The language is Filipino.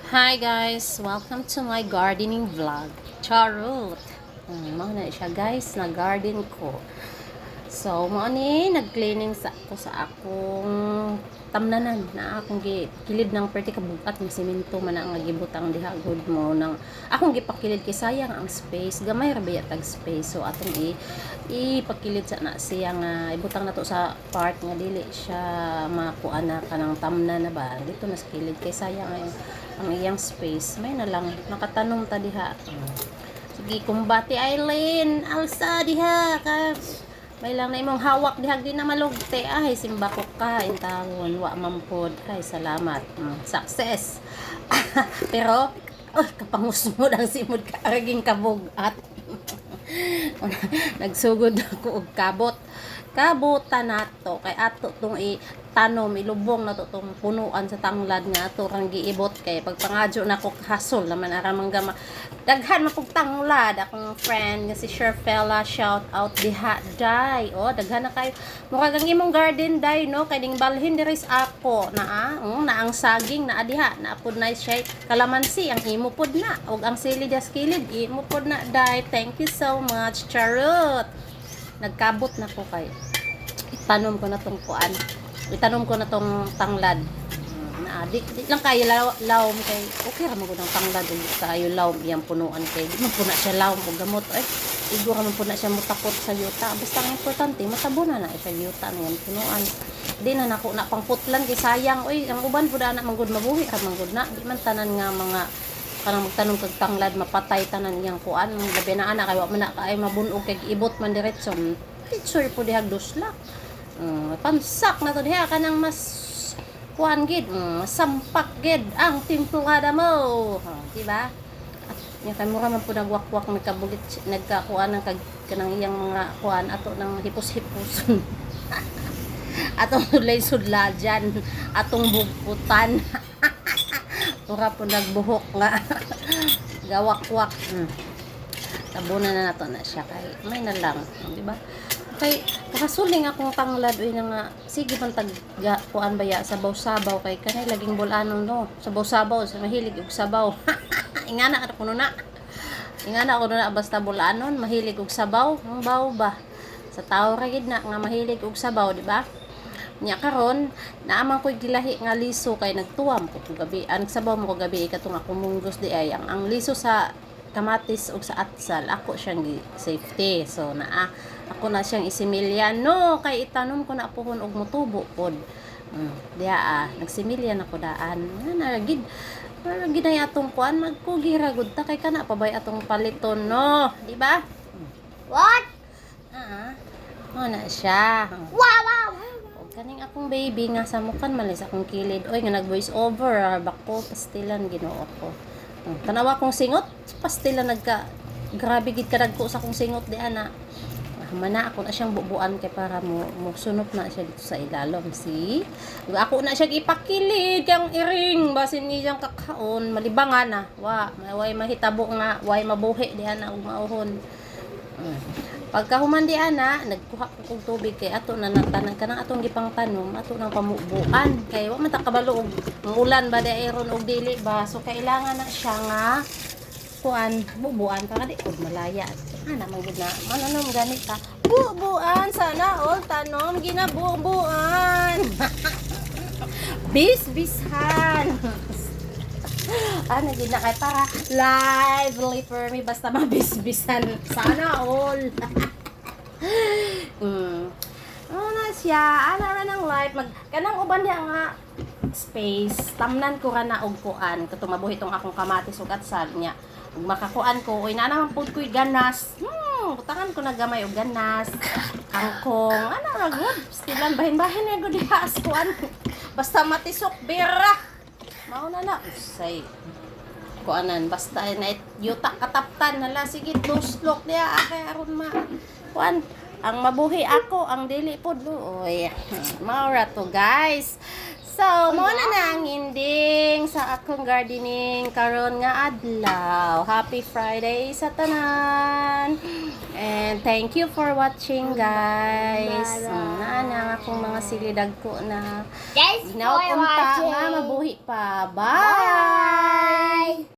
Hi guys! Welcome to my gardening vlog. Charot! Mao na siya guys, na garden ko. So, mao ni nag-cleaning sa ako sa akong tamnanan na akong kilid ng perti kabugat ng semento man ang gibutang diha good mo nang akong gipakilid kay sayang ang space, gamay ra biya tag space. So atong ipakilid sa na siya nga ibutang nato sa part nga dili siya makuha na kanang tamnan na ba dito na sa kilid kay sayang ang iyang space. May na lang nakatanong ta diha. Sige, kumbati Aileen, alsa diha ka. May lang na imong hawak dihag di na malugte ay simba ko ka intawon wa mampod ay salamat. Success. Pero kapangusmod ang simod ka araging kabugat. Nagsugod ako og kabutan nato kay ato tong tanom ilubong nato tong punuan sa tanglad nga ato kang giibot kay pagpangadyo nako hasol naman ara manggama daghan man kog tanglad akong friend nga si Sherfella, shout out diha day daghan na kayo mura gang imong garden day no kay ding balhin diri ako na ang saging na diha na pud na siya kalamansi ang imo pud na ug ang sili das kilid imo pud na day. Thank you so much charot. Nagkabot na ko kay itanom ko na tong tanglad na di lang kayo lawom kay okay ra man gud ang tanglad ug kayo lawom iyang punuan kay di man puna siya lawom og gamot igo ra man puna siya mutakot sa yuta basta ang importante matabunan na siya yuta na yan punuan di na nako na pangputlan kay sayang ang uban pud ana man gud mabuhi ra man gud na di man tanan nga mga kanang magtanong kag tanglad mapatay tanan iyang kuan gabi na ana kay wa man na kay mabunog kay ibot man diretso picture po dihag dusla pansak na to diha kanang mas kuan gid sampak gid ang timplada mo di ba at nya kay mura man po nagwakwak nagkabulit nagkakuan ng kanang iyang mga kuan ato nang hipos-hiposon atong sudlay-sudla dyan atong bugputan mura po nagbuhok nga gawakwak tabunan na nato na siya kay may na lang di ba kay kakasuling akong tanglad na nga sige man tag kuan baya sabaw-sabaw kay kanay laging bulanon no sabaw-sabaw sa mahilig og sabaw ingana ako na basta bulanon mahilig og sabaw ang baw ba sa tao ra gid na nga mahilig og sabaw di ba nya karon naaman ko gilahi nga liso kay nagtuwam ko gabi ang sabaw mo ko gabi katong akong munggos di ay ang liso sa kamatis ug sa atsal ako siyang safety so ako na siyang isimilyan no kay itanom ko na pohon og motubo pod diha nagsimilyan ako daan na gid ay atong kuan magkugira gud ta kay kana pa bay atong paliton no di ba What? na siya Wow! kaning akong baby nga sa mukan malis akong kilid oy nga nag voice over bako pastilan Ginoo ko tanawa kong singot pastilan grabe gid kadagko sa akong singot di ana mana ako na siyang bubuan kay para mo sunop na siya dito sa ilalom ako na siya ipakilid kang iring basin ni siyang kakaon malibangan na way mahitabo nga way mabuhi di ana og mauhon pagka human di ana nagkuha ko og tubig kay ato na natanan kanang atong gipang tanom ato nang pamubuan kay wa man ta kabalo og ulan ba dairon og dili ba so kailangan na siya nga kuan bubuan para di og malaya ana man gud na mananom gani ka bubuan sana all tanom ginabubuan bisbisan ano gid na kay para lively for me basta mabisbisan sana all na siya ana ra ng life kanang uban diha nga space tamnan ko ra na og kuan katong mabuhi tong akong kamatis ug atsal nya ug makakuan ko oy na naman pud koy ganas butangan ko na gamay og ganas kangkong ana ra gud stilan bahin-bahin na gud diha as kuan basta matisok bira mao na usay kuanan basta na yuta kataptan hala sige tuslok diha kay aron kuan ang mabuhi ako ang dili pod oy mao ra to guys. So, mao na ang ending sa akong gardening karon nga adlaw. Happy Friday sa tanan. And thank you for watching, guys. Naana akong mga silidag ko na Guys, for ginapunta watching. nga mabuhi pa. Bye!